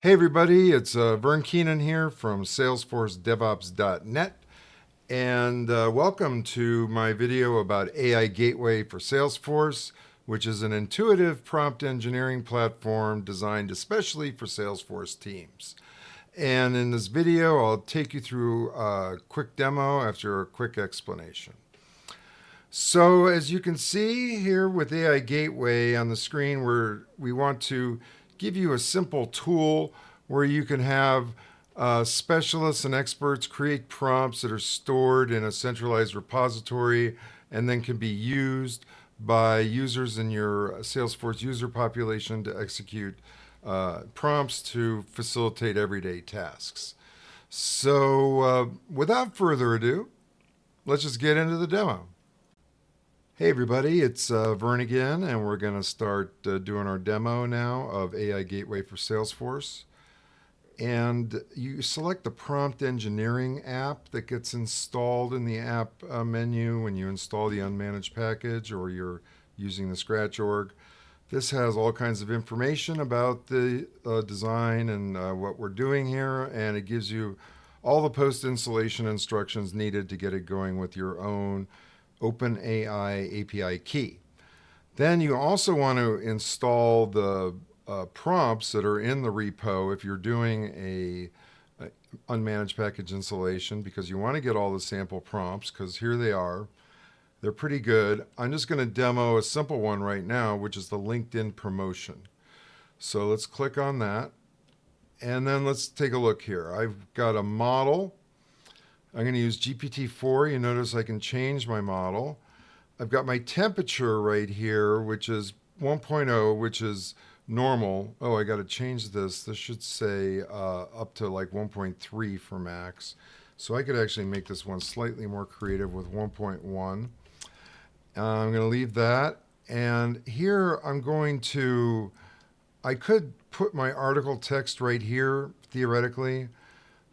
Hey everybody, it's Vern Keenan here from SalesforceDevOps.net, and welcome to my video about AI Gateway for Salesforce, which is an intuitive prompt engineering platform designed especially for Salesforce teams. And in this video, I'll take you through a quick demo after a quick explanation. So as you can see here with AI Gateway on the screen, we want to give you a simple tool where you can have specialists and experts create prompts that are stored in a centralized repository and then can be used by users in your Salesforce user population to execute prompts to facilitate everyday tasks. So without further ado, let's just get into the demo. Hey everybody, it's Vern again, and we're going to start doing our demo now of AI Gateway for Salesforce. And you select the prompt engineering app that gets installed in the app menu when you install the unmanaged package or you're using the Scratch org. This has all kinds of information about the design and what we're doing here, and it gives you all the post-installation instructions needed to get it going with your own OpenAI API key. Then you also want to install the prompts that are in the repo if you're doing a unmanaged package installation, because you want to get all the sample prompts, because here they are. They're pretty good. I'm just going to demo a simple one right now, which is the LinkedIn promotion. So let's click on that. And then let's take a look here. I've got a model. I'm going to use GPT-4. You notice I can change my model. I've got my temperature right here, which is 1.0, which is normal. Oh, I got to change this. This should say up to like 1.3 for max. So I could actually make this one slightly more creative with 1.1. I'm going to leave that. And here I could put my article text right here, theoretically.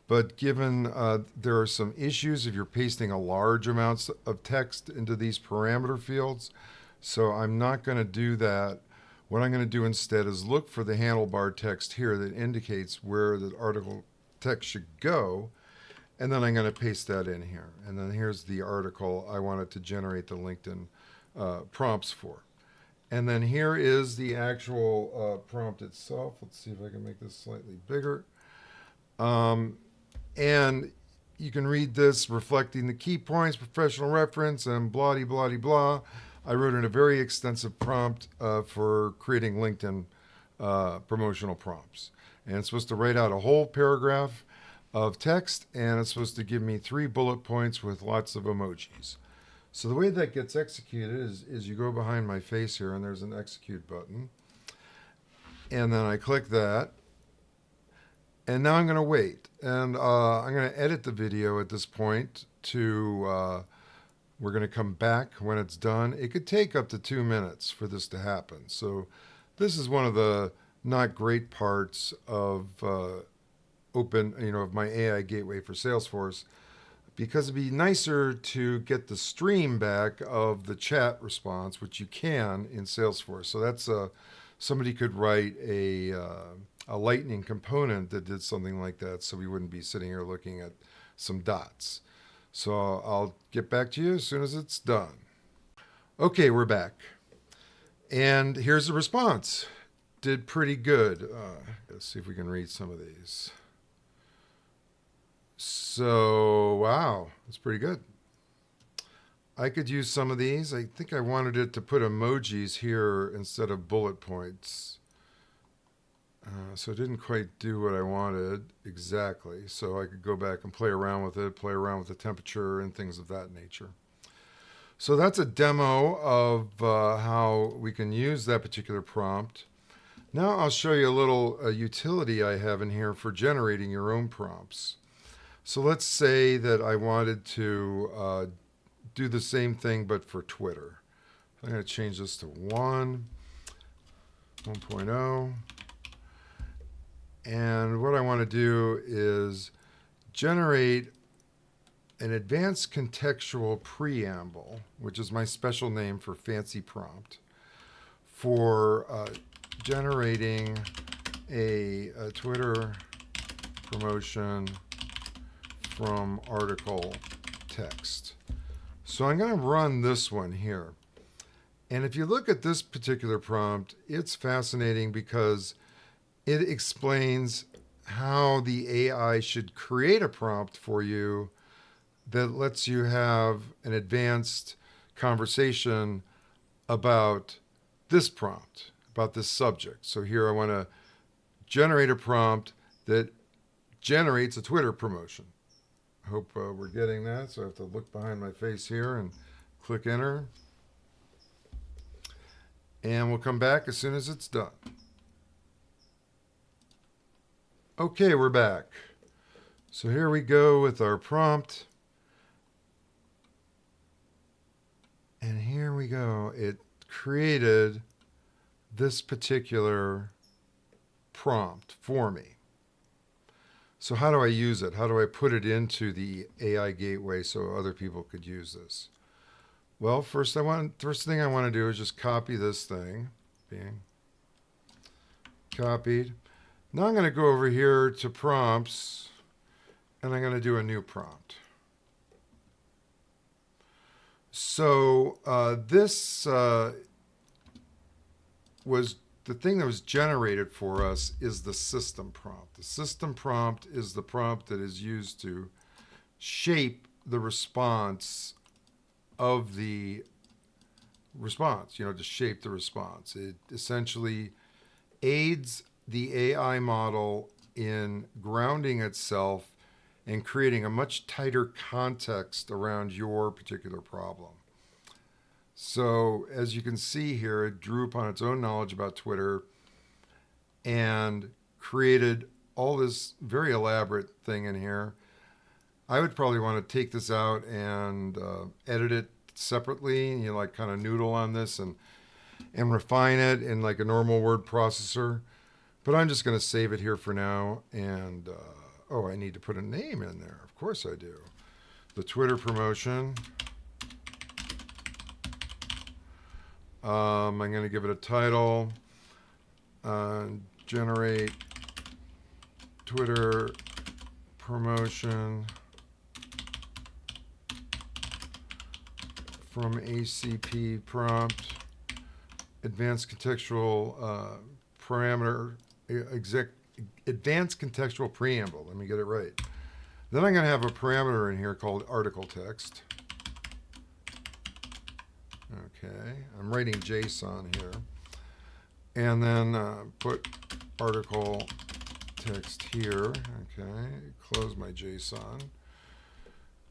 But given there are some issues if you're pasting a large amounts of text into these parameter fields, so I'm not going to do that. What I'm going to do instead is look for the handlebar text here that indicates where the article text should go, and then I'm going to paste that in here. And then here's the article I wanted to generate the LinkedIn prompts for. And then here is the actual prompt itself. Let's see if I can make this slightly bigger. And you can read this reflecting the key points, professional reference, and blah, blah, blah, blah. I wrote in a very extensive prompt for creating LinkedIn promotional prompts. And it's supposed to write out a whole paragraph of text, and it's supposed to give me 3 bullet points with lots of emojis. So the way that gets executed is you go behind my face here, and there's an execute button. And then I click that. And now I'm going to wait, and I'm going to edit the video at this point to, we're going to come back when it's done. It could take up to 2 minutes for this to happen. So this is one of the not great parts of of my AI Gateway for Salesforce, because it'd be nicer to get the stream back of the chat response, which you can in Salesforce. So that's somebody could write a Lightning component that did something like that, so we wouldn't be sitting here looking at some dots. So I'll get back to you as soon as it's done. Okay, we're back. And here's the response. Did pretty good. Let's see if we can read some of these. So, wow, that's pretty good. I could use some of these. I think I wanted it to put emojis here instead of bullet points. So it didn't quite do what I wanted exactly. So I could go back and play around with it, play around with the temperature and things of that nature. So that's a demo of how we can use that particular prompt. Now I'll show you a little utility I have in here for generating your own prompts. So let's say that I wanted to do the same thing but for Twitter. I'm going to change this to 1.0. And what I want to do is generate an advanced contextual preamble, which is my special name for fancy prompt, for generating a Twitter promotion from article text. So I'm going to run this one here. And if you look at this particular prompt, it's fascinating because it explains how the AI should create a prompt for you that lets you have an advanced conversation about this prompt, about this subject. So here I want to generate a prompt that generates a Twitter promotion. I hope we're getting that. So I have to look behind my face here and click enter. And we'll come back as soon as it's done. Okay, we're back. So here we go with our prompt. And here we go. It created this particular prompt for me. So how do I use it? How do I put it into the AI gateway so other people could use this? Well, first thing I want to do is just copy this thing. Being copied. Now I'm going to go over here to prompts, and I'm going to do a new prompt. So this was the thing that was generated for us is the system prompt. The system prompt is the prompt that is used to shape the response of the response, to shape the response. It essentially aids the AI model in grounding itself and creating a much tighter context around your particular problem. So as you can see here, it drew upon its own knowledge about Twitter and created all this very elaborate thing in here. I would probably want to take this out and edit it separately, like kind of noodle on this and refine it in like a normal word processor. But I'm just going to save it here for now. And, I need to put a name in there. Of course I do. The Twitter promotion. I'm going to give it a title. Generate Twitter promotion from ACP prompt. Advanced contextual parameter. Advanced contextual preamble. Let me get it right. Then I'm going to have a parameter in here called article text. Okay, I'm writing JSON here. And then put article text here. Okay, close my JSON.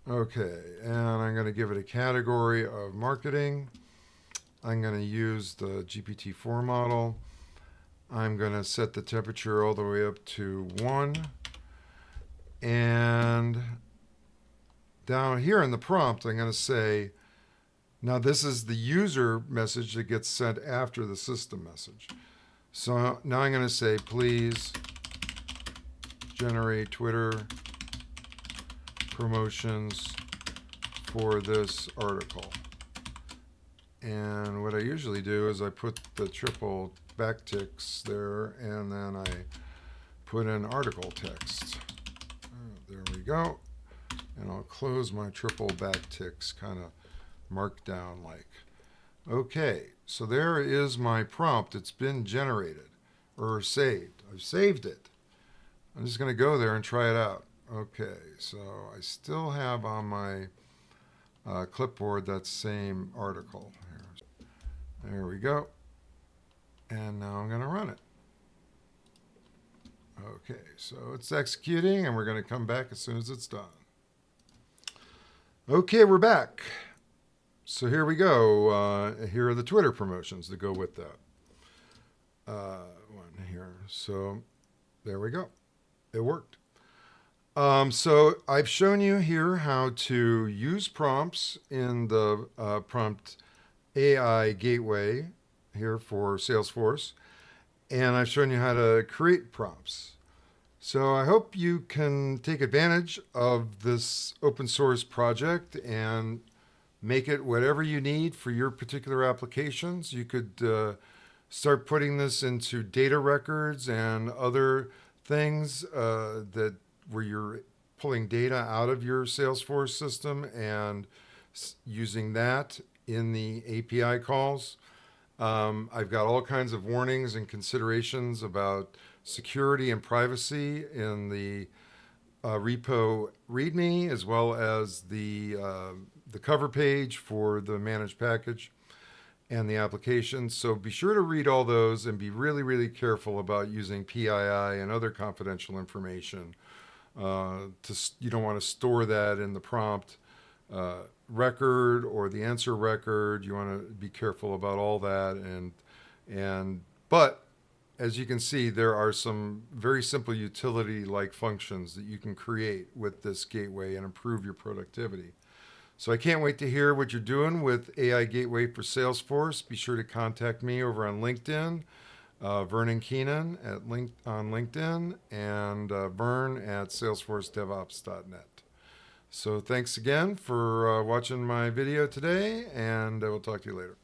Okay, and I'm going to give it a category of marketing. I'm going to use the GPT-4 model. I'm going to set the temperature all the way up to 1. And down here in the prompt, I'm going to say, now this is the user message that gets sent after the system message. So now I'm going to say, please generate Twitter promotions for this article. And what I usually do is I put the triple backticks there, and then I put in article text. There we go. And I'll close my triple backticks, kind of markdown like. Okay, so there is my prompt. It's been generated or saved. I've saved it. I'm just going to go there and try it out. Okay, so I still have on my clipboard that same article. There we go. And now I'm going to run it. Okay, so it's executing, and we're going to come back as soon as it's done. Okay, we're back. So here we go. Here are the Twitter promotions that go with that. One here. So there we go. It worked. So I've shown you here how to use prompts in the prompt AI gateway here for Salesforce, and I've shown you how to create prompts. So I hope you can take advantage of this open source project and make it whatever you need for your particular applications. You could start putting this into data records and other things that where you're pulling data out of your Salesforce system and using that in the API calls. I've got all kinds of warnings and considerations about security and privacy in the repo README, as well as the cover page for the managed package and the application. So be sure to read all those and be really, really careful about using PII and other confidential information. You don't want to store that in the prompt record or the answer record. You want to be careful about all that. But as you can see, there are some very simple utility-like functions that you can create with this gateway and improve your productivity. So I can't wait to hear what you're doing with AI Gateway for Salesforce. Be sure to contact me over on LinkedIn, Vernon Keenan on LinkedIn, and Vern at salesforcedevops.net. So thanks again for watching my video today, and I will talk to you later.